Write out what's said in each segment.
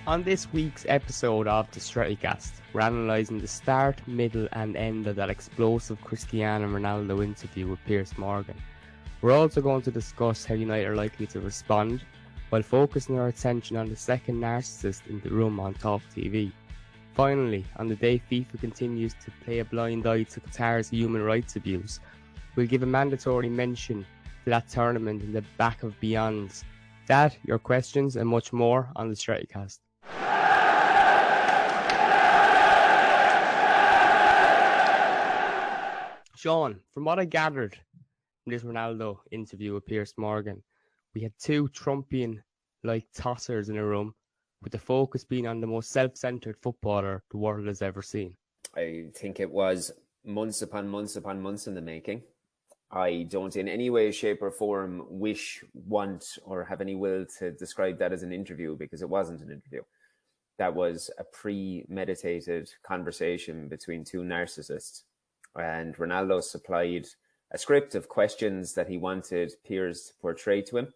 On this week's episode of the Strettycast, we're analysing the start, middle and end of that explosive Cristiano Ronaldo interview with Piers Morgan. We're also going to discuss how United are likely to respond, while focusing our attention on the second narcissist in the room on Talk TV. Finally, on the day FIFA continues to play a blind eye to Qatar's human rights abuse, we'll give a mandatory mention to that tournament in the back of Beyond's. That, your questions and much more on the Strettycast. Shaun, from what I gathered from this Ronaldo interview with Piers Morgan, we had two Trumpian-like tossers in a room, with the focus being on the most self-centred footballer the world has ever seen. I think it was months upon months upon months in the making. I don't in any way, shape or form wish, want or have any will to describe that as an interview, because it wasn't an interview. That was a premeditated conversation between two narcissists. And Ronaldo supplied a script of questions that he wanted Piers to portray to him.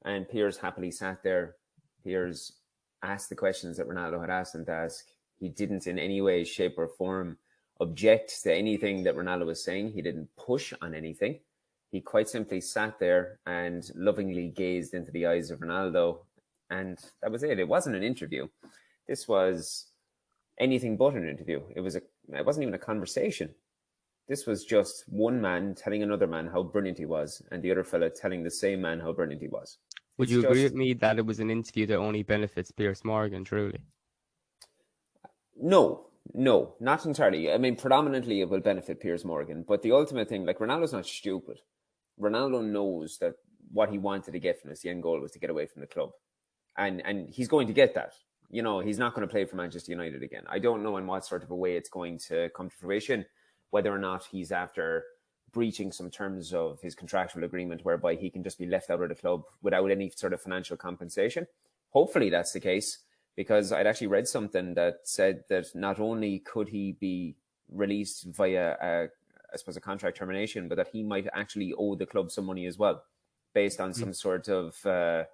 And Piers happily sat there. Piers asked the questions that Ronaldo had asked him to ask. He didn't in any way, shape or form object to anything that Ronaldo was saying. He didn't push on anything. He quite simply sat there and lovingly gazed into the eyes of Ronaldo. And that was it. It wasn't an interview. This was anything but an interview. It wasn't even a conversation. This was just one man telling another man how brilliant he was, and the other fella telling the same man how brilliant he was. Would you agree with me that it was an interview that only benefits Piers Morgan, truly? No, not entirely. I mean, predominantly it will benefit Piers Morgan, but the ultimate thing, like, Ronaldo's not stupid. Ronaldo knows that what he wanted to get from this, the end goal was to get away from the club. And he's going to get that. You know, he's not going to play for Manchester United again. I don't know in what sort of a way it's going to come to fruition, whether or not he's after breaching some terms of his contractual agreement whereby he can just be left out of the club without any sort of financial compensation. Hopefully that's the case, because I'd actually read something that said that not only could he be released via a contract termination, but that he might actually owe the club some money as well, based on some sort of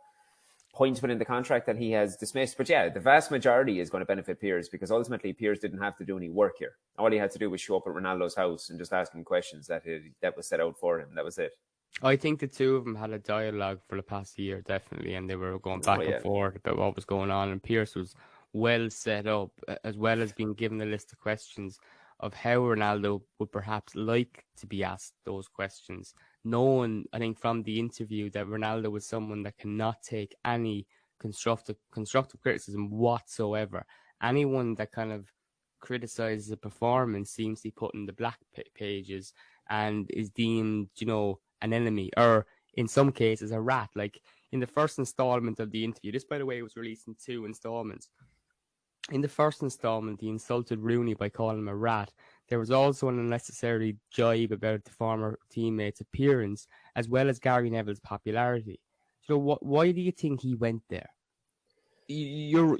point within the contract that he has dismissed. But yeah, the vast majority is going to benefit Piers, because ultimately Piers didn't have to do any work here. All he had to do was show up at Ronaldo's house and just ask him questions that was set out for him. That was it. I think the two of them had a dialogue for the past year, definitely, and they were going back and forth about what was going on. And Piers was well set up, as well as being given a list of questions of how Ronaldo would perhaps like to be asked those questions. Knowing, I think, from the interview that Ronaldo was someone that cannot take any constructive criticism whatsoever. Anyone that kind of criticizes a performance seems to be put in the black pages and is deemed, an enemy, or in some cases a rat. Like in the first installment of the interview, this, by the way, was released in 2 installments. In the first installment, he insulted Rooney by calling him a rat. There was also an unnecessary jibe about the former teammate's appearance, as well as Gary Neville's popularity. So why do you think he went there? You're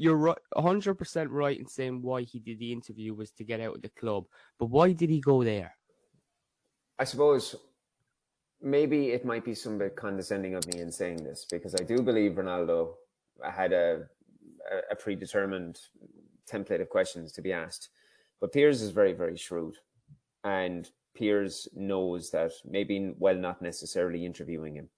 100% right in saying why he did the interview was to get out of the club, but why did he go there? I suppose maybe it might be some bit condescending of me in saying this, because I do believe Ronaldo had a predetermined template of questions to be asked. But Piers is very, very shrewd. And Piers knows that maybe, while not necessarily interviewing him,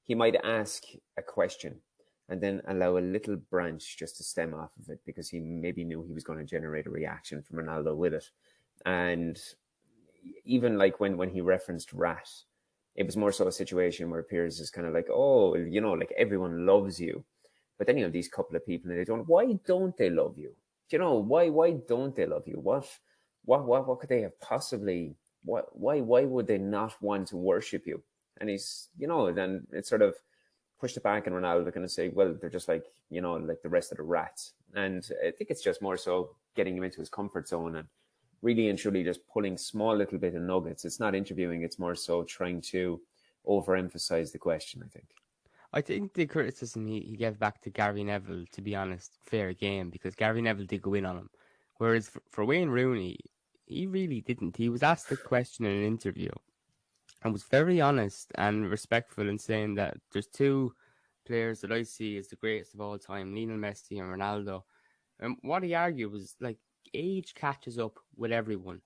he might ask a question and then allow a little branch just to stem off of it, because he maybe knew he was going to generate a reaction from Ronaldo with it. And even like when he referenced rat, it was more so a situation where Piers is kind of like, oh, like everyone loves you. But then you have these couple of people and they don't. Why don't they love you? Why don't they love you? What could they have possibly? Why would they not want to worship you? And he's, then it sort of pushed it back, and Ronaldo kind of say, well, they're just like, like the rest of the rats. And I think it's just more so getting him into his comfort zone and really and truly just pulling small little bit of nuggets. It's not interviewing. It's more so trying to overemphasize the question, I think. I think the criticism he gave back to Gary Neville, to be honest, fair game, because Gary Neville did go in on him. Whereas for Wayne Rooney, he really didn't. He was asked a question in an interview and was very honest and respectful in saying that there's 2 players that I see as the greatest of all time, Lionel Messi and Ronaldo. And what he argued was like age catches up with everyone.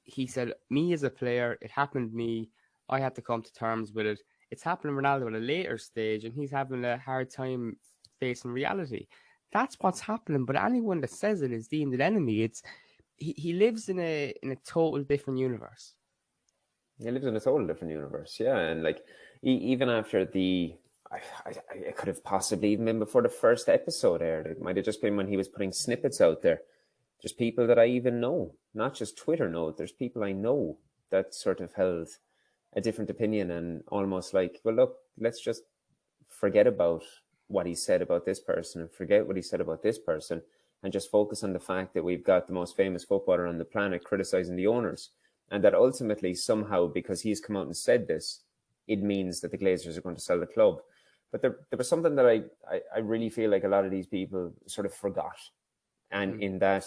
He said, me as a player, it happened to me. I had to come to terms with it. It's happening to Ronaldo at a later stage, and he's having a hard time facing reality. That's what's happening. But anyone that says it is deemed an enemy. He lives in a total different universe. He lives in a total different universe, yeah. And like even after it could have possibly even been before the first episode aired. It might have just been when he was putting snippets out there. There's people that I even know, not just Twitter know. There's people I know that sort of held a different opinion and almost like, well, look, let's just forget about what he said about this person and forget what he said about this person and just focus on the fact that we've got the most famous footballer on the planet criticizing the owners. And that ultimately, somehow, because he's come out and said this, it means that the Glazers are going to sell the club. But there was something that I really feel like a lot of these people sort of forgot. And in that,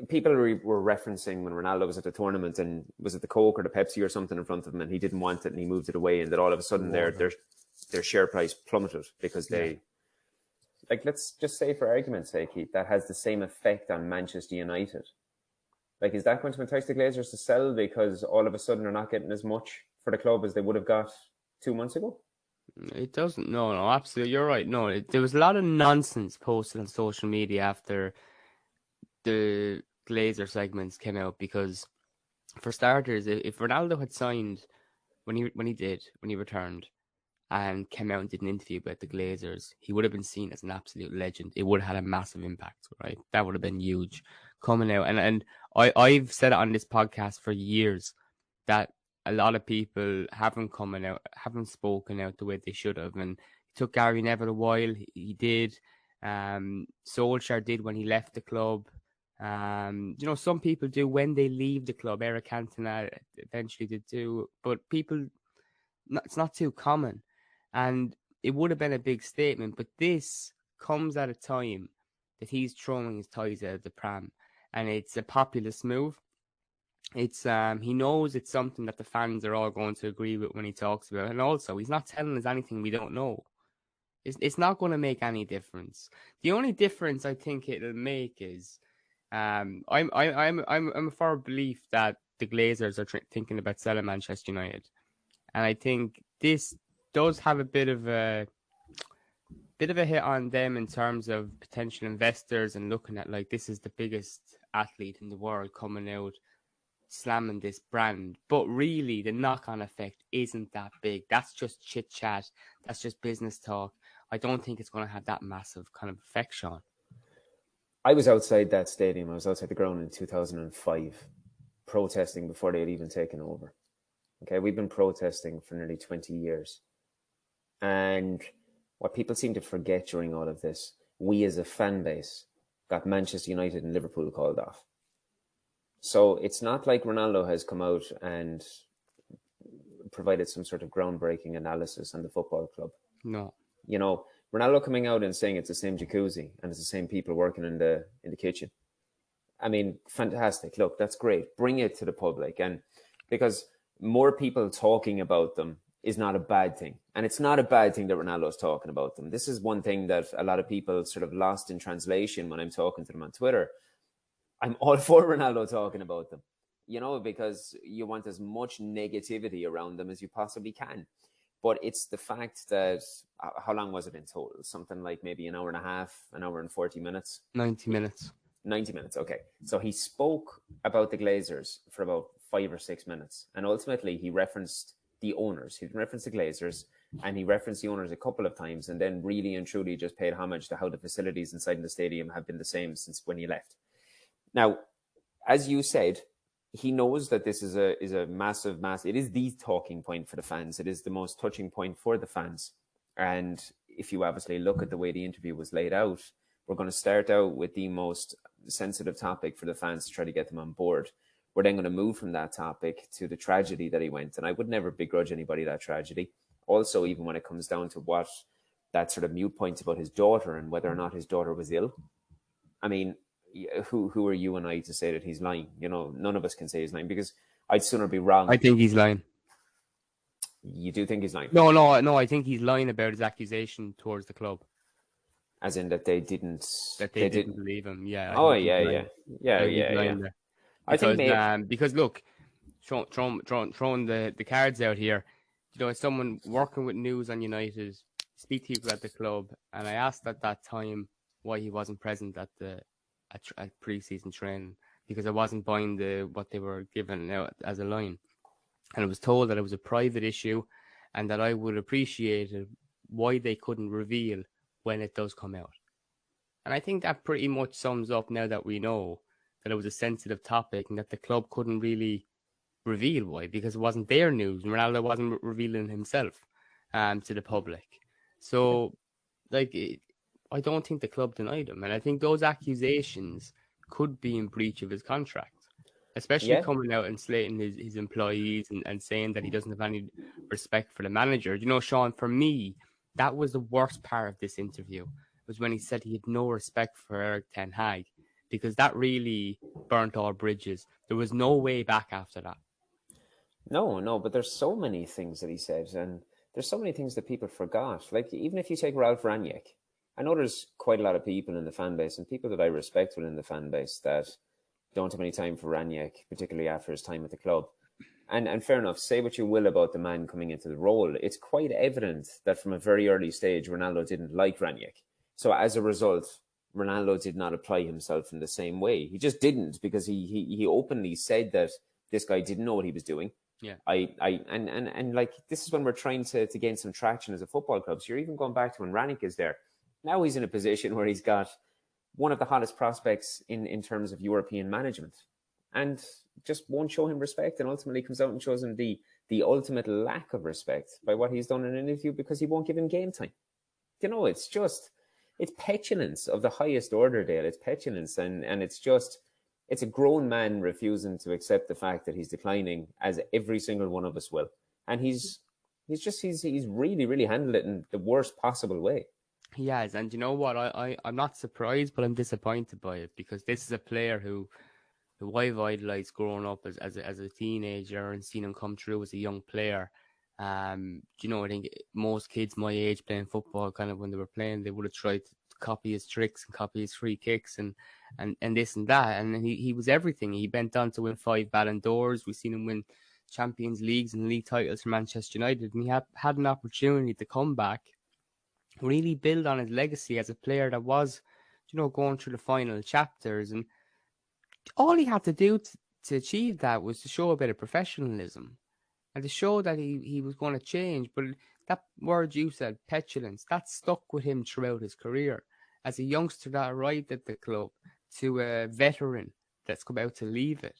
people were referencing when Ronaldo was at the tournament and was it the Coke or the Pepsi or something in front of him and he didn't want it and he moved it away and that all of a sudden their share price plummeted because they... Like, let's just say for argument's sake, Keith, that has the same effect on Manchester United. Like, is that going to entice the Glazers to sell because all of a sudden they're not getting as much for the club as they would have got 2 months ago? It doesn't. No, absolutely. You're right. No, there was a lot of nonsense posted on social media after the Glazer segments came out because, for starters, if Ronaldo had signed when he returned and came out and did an interview about the Glazers, he would have been seen as an absolute legend. It would have had a massive impact, right? That would have been huge coming out. And I've said it on this podcast for years that a lot of people haven't spoken out the way they should have. And it took Gary Neville a while. He did. Solskjaer did when he left the club. Some people do when they leave the club. Eric Cantona eventually did too. But people, it's not too common. And it would have been a big statement, but this comes at a time that he's throwing his toys out of the pram, and it's a populist move. It's he knows it's something that the fans are all going to agree with when he talks about it, and also he's not telling us anything we don't know. It's not going to make any difference. The only difference I think it'll make is, I'm a firm belief that the Glazers are thinking about selling Manchester United, and I think this does have a bit of a hit on them in terms of potential investors and looking at like this is the biggest athlete in the world coming out slamming this brand. But really the knock-on effect isn't that big. That's just chit chat. That's just business talk. I don't think it's going to have that massive kind of effect, Shaun. I was outside that stadium. I was outside the ground in 2005 protesting before they had even taken over. Okay, we've been protesting for nearly 20 years. And what people seem to forget during all of this, we as a fan base got Manchester United and Liverpool called off. So it's not like Ronaldo has come out and provided some sort of groundbreaking analysis on the football club. No. You know, Ronaldo coming out and saying it's the same jacuzzi and it's the same people working in the kitchen. I mean, fantastic. Look, that's great. Bring it to the public. And because more people talking about them is not a bad thing. And it's not a bad thing that Ronaldo's talking about them. This is one thing that a lot of people sort of lost in translation when I'm talking to them on Twitter. I'm all for Ronaldo talking about them, because you want as much negativity around them as you possibly can. But it's the fact that, how long was it in total? Something like maybe an hour and a half, an hour and 40 minutes? 90 minutes. 90 minutes, okay. So he spoke about the Glazers for about 5 or 6 minutes. And ultimately, he referenced the owners. He referenced the Glazers, and he referenced the owners a couple of times, and then really and truly just paid homage to how the facilities inside the stadium have been the same since when he left. Now, as you said, he knows that this is a massive, it is the talking point for the fans. It is the most touching point for the fans. And if you obviously look at the way the interview was laid out, we're going to start out with the most sensitive topic for the fans to try to get them on board. We're then going to move from that topic to the tragedy that he went. And I would never begrudge anybody that tragedy. Also, even when it comes down to what that sort of mute points about his daughter and whether or not his daughter was ill. I mean, who are you and I to say that he's lying? None of us can say he's lying because I'd sooner be wrong. I think he's lying. You do think he's lying? No. I think he's lying about his accusation towards the club. As in that they didn't believe him. Yeah, I Oh think he's yeah, lying. I think he's lying there. I think Because look, throwing the cards out here, as someone working with news on United, speak to people at the club, and I asked at that time why he wasn't present at pre-season training, because I wasn't buying what they were given out as a line, and I was told that it was a private issue, and that I would appreciate why they couldn't reveal when it does come out. And I think that pretty much sums up, now that we know that it was a sensitive topic and that the club couldn't really reveal why, because it wasn't their news. Ronaldo wasn't revealing himself to the public. So, I don't think the club denied him. And I think those accusations could be in breach of his contract, especially coming out and slating his employees and saying that he doesn't have any respect for the manager. Shaun, for me, that was the worst part of this interview, was when he said he had no respect for Eric Ten Hag, because that really burnt all bridges. There was no way back after that. No, but there's so many things that he said, and there's so many things that people forgot. Like, even if you take Ralph Rangnick, I know there's quite a lot of people in the fan base, and people that I respect within the fan base, that don't have any time for Rangnick, particularly after his time at the club. And fair enough, say what you will about the man coming into the role. It's quite evident that from a very early stage, Ronaldo didn't like Rangnick. So as a result, Ronaldo did not apply himself in the same way. He just didn't, because he openly said that this guy didn't know what he was doing. Yeah. And like, this is when we're trying to gain some traction as a football club. So you're even going back to when Rangnick is there. Now he's in a position where he's got one of the hottest prospects in terms of European management, and just won't show him respect, and ultimately comes out and shows him the ultimate lack of respect by what he's done in an interview, because he won't give him game time. It's petulance of the highest order, Dale. It's petulance, and it's a grown man refusing to accept the fact that he's declining, as every single one of us will. And he's really, really handled it in the worst possible way. He has, and you know what? I'm not surprised, but I'm disappointed by it, because this is a player who I've idolized growing up as a teenager, and seen him come through as a young player. I think most kids my age playing football, kind of when they were playing, they would have tried to copy his tricks and copy his free kicks and this and that. And he was everything. He went on to win 5 Ballon d'Ors. We've seen him win Champions Leagues and league titles for Manchester United. And he had an opportunity to come back, really build on his legacy as a player that was, going through the final chapters. And all he had to do to achieve that was to show a bit of professionalism and to show that he was going to change. But that word you said, petulance, that stuck with him throughout his career. As a youngster that arrived at the club to a veteran that's come out to leave it,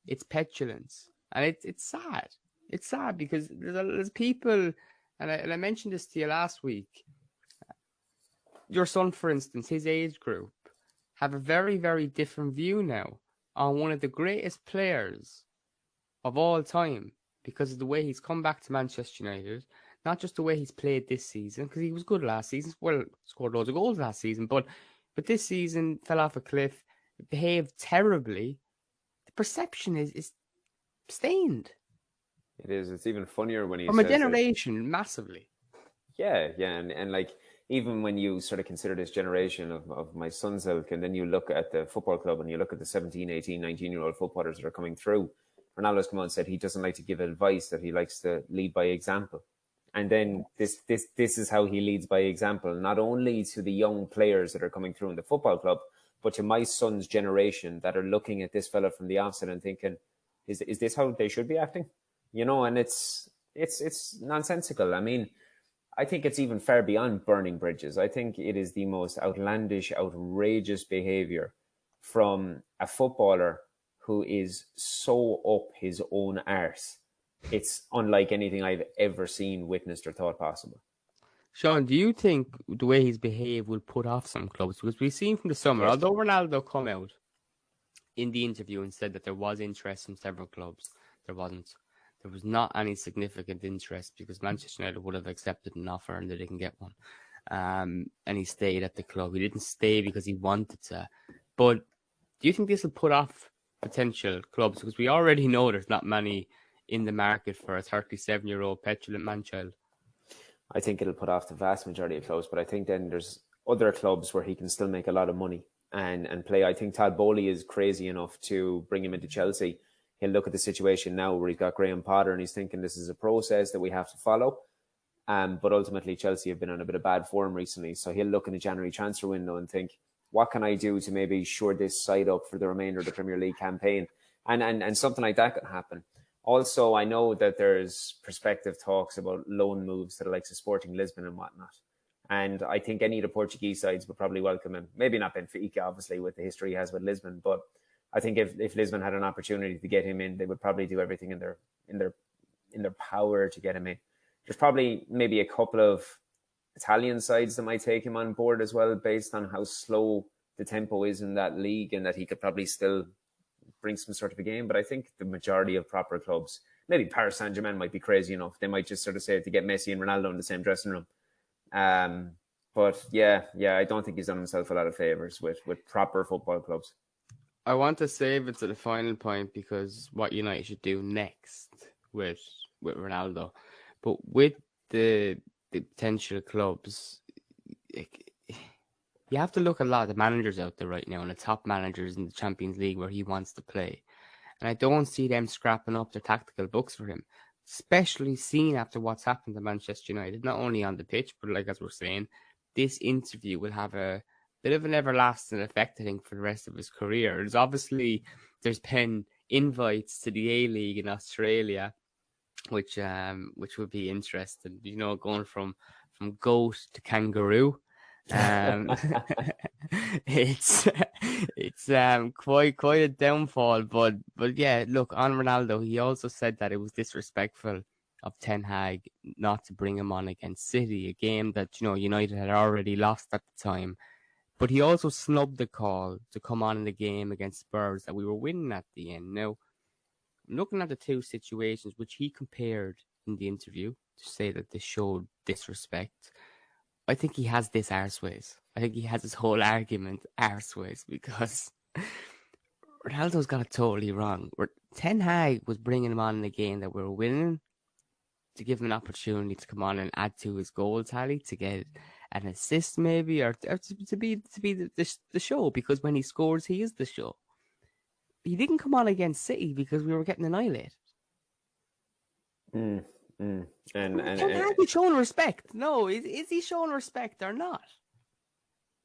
it's petulance. And it's sad. It's sad because there's people, and I mentioned this to you last week, your son, for instance, his age group, have a very, very different view now on one of the greatest players of all time, because of the way he's come back to Manchester United, not just the way he's played this season, because he was good last season, well, scored loads of goals last season, but this season fell off a cliff, behaved terribly. The perception is stained. It is. It's even funnier when he from a generation, massively. Yeah, and like, even when you sort of consider this generation of my son's ilk, and then you look at the football club and you look at the 17, 18, 19-year-old footballers that are coming through, Ronaldo's come on and said he doesn't like to give advice, that he likes to lead by example. And then this is how he leads by example, not only to the young players that are coming through in the football club, but to my son's generation that are looking at this fella from the offset and thinking, is this how they should be acting? And it's nonsensical. I mean, I think it's even far beyond burning bridges. I think it is the most outlandish, outrageous behavior from a footballer who is so up his own arse. It's unlike anything I've ever seen, witnessed, or thought possible. Shaun, do you think the way he's behaved will put off some clubs? Because we've seen from the summer, although Ronaldo come out in the interview and said that there was interest from several clubs, there was not any significant interest, because Manchester United would have accepted an offer and they didn't get one. And he stayed at the club. He didn't stay because he wanted to. But do you think this will put off potential clubs? Because we already know there's not many in the market for a 37-year-old petulant man-child. I think it'll put off the vast majority of clubs, but I think then there's other clubs where he can still make a lot of money and play. I think Todd Bowley is crazy enough to bring him into Chelsea. He'll look at the situation now where he's got Graham Potter and he's thinking this is a process that we have to follow. But ultimately, Chelsea have been on a bit of bad form recently. So he'll look in the January transfer window and think, what can I do to maybe shore this side up for the remainder of the Premier League campaign? And something like that could happen. Also, I know that there's prospective talks about loan moves to the likes of Sporting Lisbon and whatnot. And I think any of the Portuguese sides would probably welcome him. Maybe not Benfica, obviously, with the history he has with Lisbon. But I think if Lisbon had an opportunity to get him in, they would probably do everything in their power to get him in. There's probably maybe a couple of Italian sides that might take him on board as well, based on how slow the tempo is in that league, and that he could probably still bring some sort of a game. But I think the majority of proper clubs, maybe Paris Saint-Germain might be crazy enough. They might just sort of say to get Messi and Ronaldo in the same dressing room. But yeah, I don't think he's done himself a lot of favours with proper football clubs. I want to save it to the final point because what United should do next with Ronaldo. But with the potential clubs, you have to look at a lot of the managers out there right now and the top managers in the Champions League where he wants to play. And I don't see them scrapping up their tactical books for him, especially seen after what's happened to Manchester United, not only on the pitch, but like as we're saying, this interview will have a bit of an everlasting effect, I think, for the rest of his career. There's been invites to the A-League in Australia, which would be interesting, going from goat to kangaroo. It's quite a downfall, but yeah, look, on Ronaldo, he also said that it was disrespectful of Ten Hag not to bring him on against City, a game that United had already lost at the time. But he also snubbed the call to come on in the game against Spurs that we were winning at the end. Now, looking at the two situations, which he compared in the interview to say that they showed disrespect, I think he has this arseways. I think he has his whole argument arseways because Ronaldo's got it totally wrong. Ten Hag was bringing him on in a game that we were winning to give him an opportunity to come on and add to his goal tally, to get an assist maybe, or to be the show, because when he scores, he is the show. He didn't come on against City because we were getting annihilated. And Ten Hag is showing respect. No, is he showing respect or not?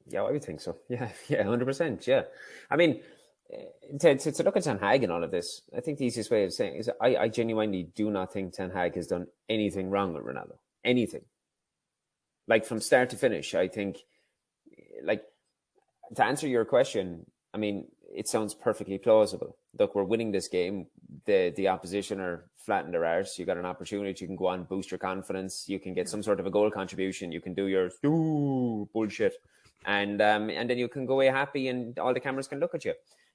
Yeah, I would think so. Yeah, 100%. Yeah, I mean, to look at Ten Hag in all of this, I think the easiest way of saying it is I genuinely do not think Ten Hag has done anything wrong with Ronaldo. Anything. Like from start to finish, I think, like, to answer your question, I mean, it sounds perfectly plausible. Look, we're winning this game. The opposition are flattened their arse. You got an opportunity. You can go on, boost your confidence. You can get some sort of a goal contribution. You can do your bullshit. And then you can go away happy and all the cameras can look at you.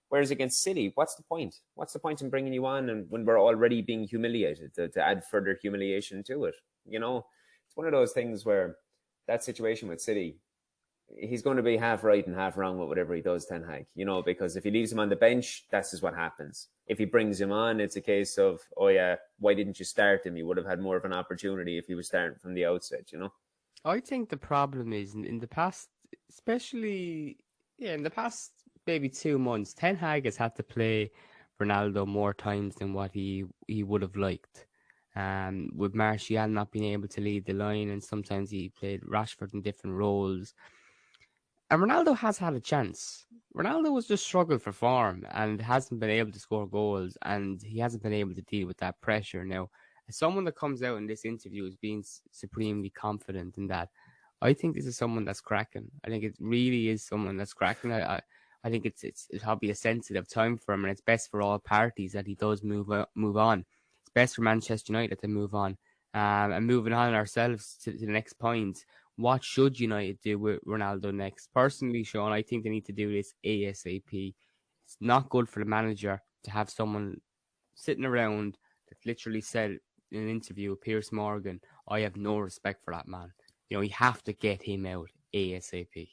Whereas against City, what's the point? What's the point in bringing you on and when we're already being humiliated to add further humiliation to it? It's one of those things where that situation with City, he's going to be half right and half wrong with whatever he does, Ten Hag, because if he leaves him on the bench, that's just what happens. If he brings him on, it's a case of, oh yeah, why didn't you start him? You would have had more of an opportunity if he was starting from the outset, I think the problem is in the past, especially, in the past maybe 2 months, Ten Hag has had to play Ronaldo more times than what he would have liked. With Martial not being able to lead the line, and sometimes he played Rashford in different roles. And Ronaldo has had a chance. Ronaldo has just struggled for form and hasn't been able to score goals, and he hasn't been able to deal with that pressure. Now, as someone that comes out in this interview as being supremely confident in that, I think this is someone that's cracking. I think it really is someone that's cracking. I think it's probably a sensitive time for him, and it's best for all parties that he does move on. It's best for Manchester United to move on. And moving on ourselves to the next point, what should United do with Ronaldo next? Personally, Shaun, I think they need to do this ASAP. It's not good for the manager to have someone sitting around that literally said in an interview with Piers Morgan, I have no respect for that man. You have to get him out ASAP.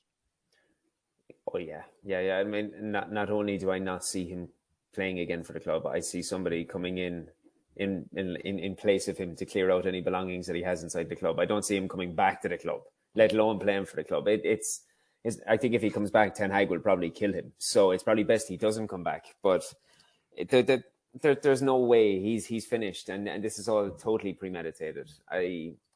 Oh, yeah. I mean, not only do I not see him playing again for the club, I see somebody coming in place of him to clear out any belongings that he has inside the club. I don't see him coming back to the club, let alone playing for the club. It's I think if he comes back, Ten Hag will probably kill him. So it's probably best he doesn't come back. But there's no way he's finished, and this is all totally premeditated.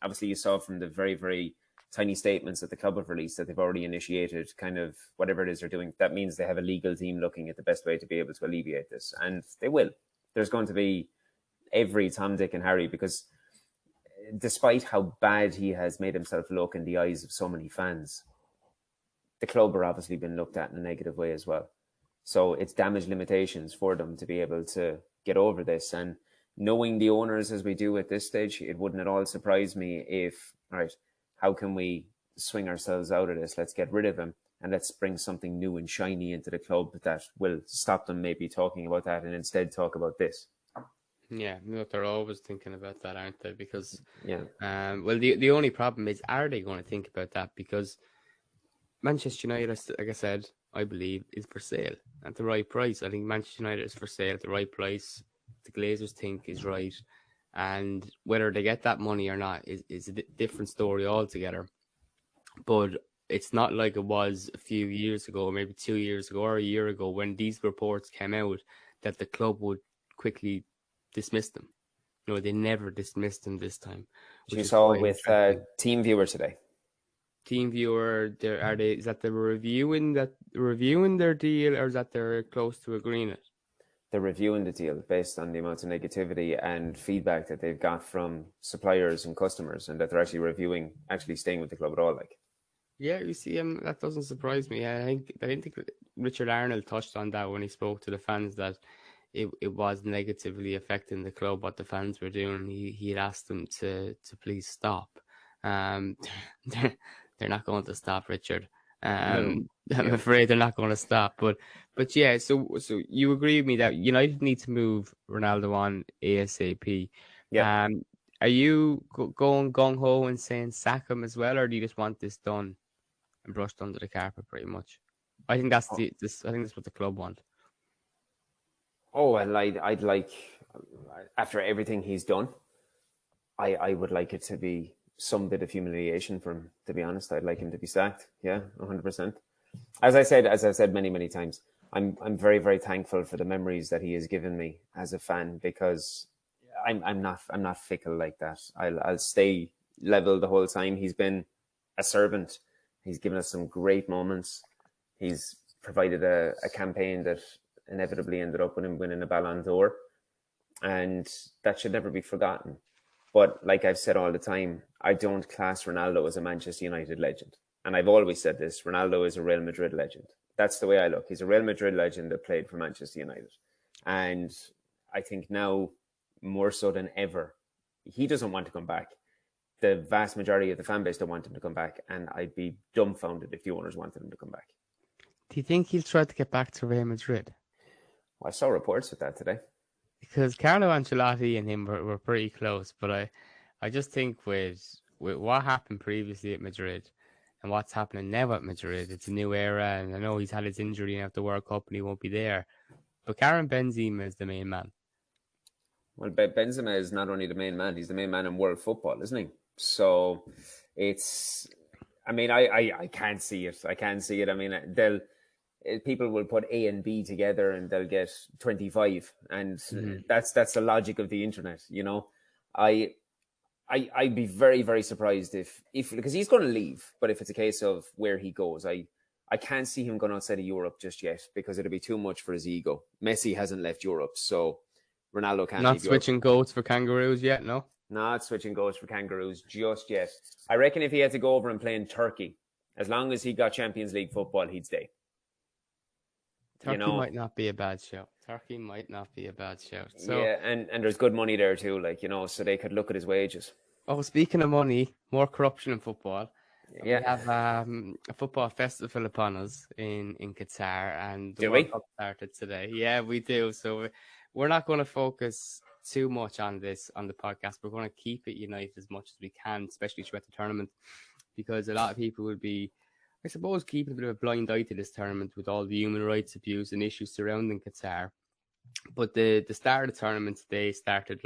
Obviously you saw from the very, very tiny statements that the club have released that they've already initiated kind of whatever it is they're doing. That means they have a legal team looking at the best way to be able to alleviate this, and they will. There's going to be every Tom, Dick, and Harry, because despite how bad he has made himself look in the eyes of so many fans, the club are obviously been looked at in a negative way as well. So it's damage limitations for them to be able to get over this. And knowing the owners as we do at this stage, it wouldn't at all surprise me if, all right, how can we swing ourselves out of this? Let's get rid of him and let's bring something new and shiny into the club that will stop them maybe talking about that and instead talk about this. Yeah, they're always thinking about that, aren't they? Because, well, the only problem is, are they going to think about that? Because Manchester United, like I said, I believe, is for sale at the right price. I think Manchester United is for sale at the right price. The Glazers think is right. And whether they get that money or not is a different story altogether. But it's not like it was a few years ago, or maybe 2 years ago or a year ago, when these reports came out that the club would quickly dismiss them. No, they never dismissed them this time. You saw with TeamViewer today. TeamViewer, is that they're reviewing their deal, or is that they're close to agreeing it? They're reviewing the deal based on the amount of negativity and feedback that they've got from suppliers and customers, and that they're actually reviewing staying with the club at all. Like, yeah, you see, that doesn't surprise me. I didn't think Richard Arnold touched on that when he spoke to the fans, that it was negatively affecting the club what the fans were doing. He had asked them to please stop. They're not going to stop, Richard. I'm afraid they're not going to stop. But yeah, so you agree with me that United need to move Ronaldo on ASAP. Yeah. Are you going gung ho and saying sack him as well, or do you just want this done and brushed under the carpet pretty much? I think that's I think that's what the club want. Oh, I'd like, after everything he's done, I would like it to be some bit of humiliation for him, to be honest. I'd like him to be sacked. Yeah, 100%. As I said many, many times, I'm very, very thankful for the memories that he has given me as a fan, because I'm not fickle like that. I'll stay level the whole time. He's been a servant. He's given us some great moments. He's provided a campaign that inevitably ended up with him winning a Ballon d'Or, and that should never be forgotten. But like I've said all the time, I don't class Ronaldo as a Manchester United legend. And I've always said this, Ronaldo is a Real Madrid legend. That's the way I look. He's a Real Madrid legend that played for Manchester United. And I think now, more so than ever, he doesn't want to come back. The vast majority of the fan base don't want him to come back. And I'd be dumbfounded if the owners wanted him to come back. Do you think he'll try to get back to Real Madrid? Well, I saw reports of that today. Because Carlo Ancelotti and him were pretty close, but I just think with what happened previously at Madrid and what's happening now at Madrid, it's a new era, and I know he's had his injury and at the World Cup and he won't be there. But Karim Benzema is the main man. Well, Benzema is not only the main man, he's the main man in world football, isn't he? So it's, I mean, I can't see it. I can't see it. I mean, people will put A and B together and they'll get 25, and that's the logic of the internet. I'd be very, very surprised if because he's going to leave, but if it's a case of where he goes, I can't see him going outside of Europe just yet, because it'll be too much for his ego. Messi hasn't left Europe, so Ronaldo can't not leave switching Europe. goats for kangaroos yet. No, not switching goats for kangaroos just yet. I reckon if he had to go over and play in Turkey, as long as he got Champions League football, he'd stay. Turkey might not be a bad show. So, yeah, and there's good money there too, so they could look at his wages. Oh, speaking of money, more corruption in football. Yeah. We have a football festival upon us in Qatar, and the World Cup started today. Yeah, we do. So we're not going to focus too much on this on the podcast. We're going to keep it united as much as we can, especially throughout the tournament, because a lot of people will be, I suppose, keeping a bit of a blind eye to this tournament with all the human rights abuse and issues surrounding Qatar. But the start of the tournament today started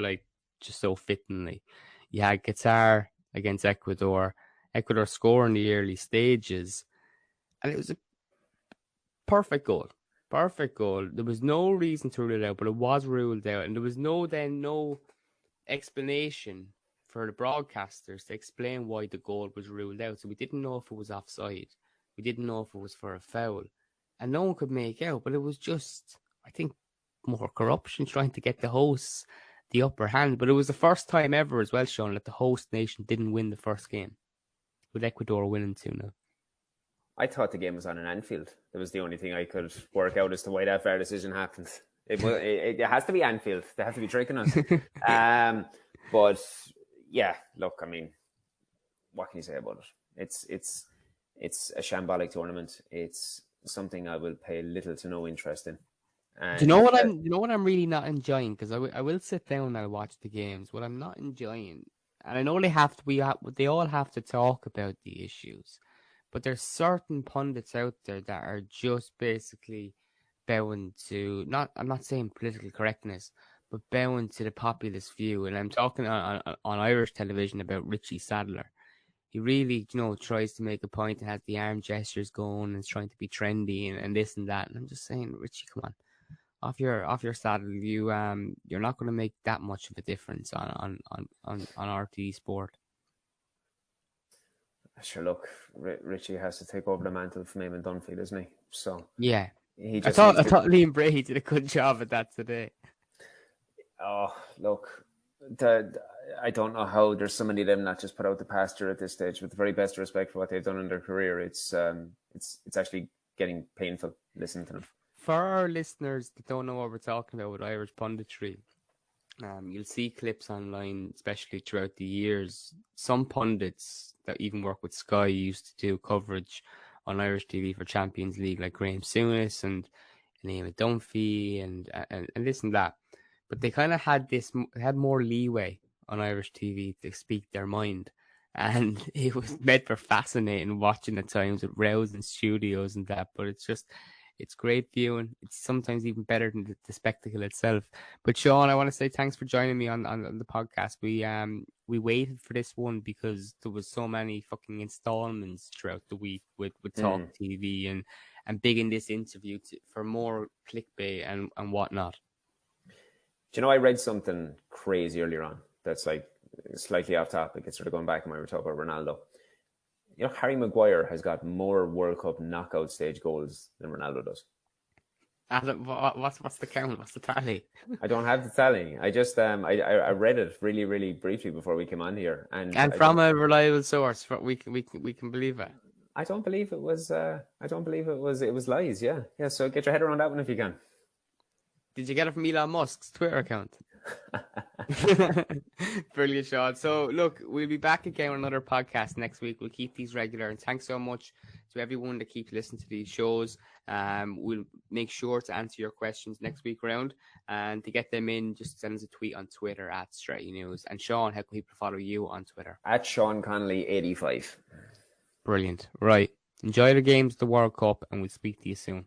just so fittingly. You had Qatar against Ecuador. Ecuador score in the early stages, And it was a perfect goal. Perfect goal. There was no reason to rule it out, but it was ruled out. And there was no explanation for the broadcasters to explain why the goal was ruled out. So we didn't know if it was offside. We didn't know if it was for a foul. And no one could make out. But it was just, I think, more corruption trying to get the hosts the upper hand. But it was the first time ever as well, Shaun, that the host nation didn't win the first game, with Ecuador winning 2-0. I thought the game was on an Anfield. That was the only thing I could work out as to why that VAR decision happened. It has to be Anfield. They have to be tricking us. But yeah, look, I mean, what can you say about it? It's a shambolic tournament. It's something I will pay little to no interest in. And do you know what I'm really not enjoying? Because I will sit down and I'll watch the games. What I'm not enjoying, and I know they all have to talk about the issues, but there's certain pundits out there that are just basically bowing to I'm not saying political correctness, but bowing to the populist view. And I'm talking on Irish television about Richie Sadler. He really, tries to make a point and has the arm gestures going and is trying to be trendy and this and that. And I'm just saying, Richie, come on. Off your saddle, you're not going to make that much of a difference on RTE Sport. Sure, look, Richie has to take over the mantle from Eamon Dunphy, doesn't he? So yeah, I thought Liam Brady did a good job at that today. Oh, look, I don't know how there's so many of them not just put out the pasture at this stage. With the very best respect for what they've done in their career, it's actually getting painful listening to them. For our listeners that don't know what we're talking about with Irish punditry, you'll see clips online, especially throughout the years. Some pundits that even work with Sky used to do coverage on Irish TV for Champions League, like Graham Souness and Eamon Dunphy and this and that. But they kind of had more leeway on Irish TV to speak their mind. And it was made for fascinating watching at times with rows in studios and that. But it's great viewing. It's sometimes even better than the spectacle itself. But Shaun, I want to say thanks for joining me on the podcast. We waited for this one because there was so many fucking installments throughout the week with Talk TV and big in this interview for more clickbait and whatnot. Do you know, I read something crazy earlier on that's like slightly off topic. It's sort of going back when we were talking about Ronaldo. You know, Harry Maguire has got more World Cup knockout stage goals than Ronaldo does. What's the count? What's the tally? I don't have the tally. I just I read it really, really briefly before we came on here, and from a reliable source, we can believe it. I don't believe it was. It was lies. Yeah. So get your head around that one if you can. Did you get it from Elon Musk's Twitter account? Brilliant, Shaun. So, look, we'll be back again on another podcast next week. We'll keep these regular. And thanks so much to everyone that keeps listening to these shows. We'll make sure to answer your questions next week round. And to get them in, just send us a tweet on Twitter at Stretty News. And Shaun, how can people follow you on Twitter? At Shaun Connolly 85. Brilliant. Right. Enjoy the games, the World Cup, and we'll speak to you soon.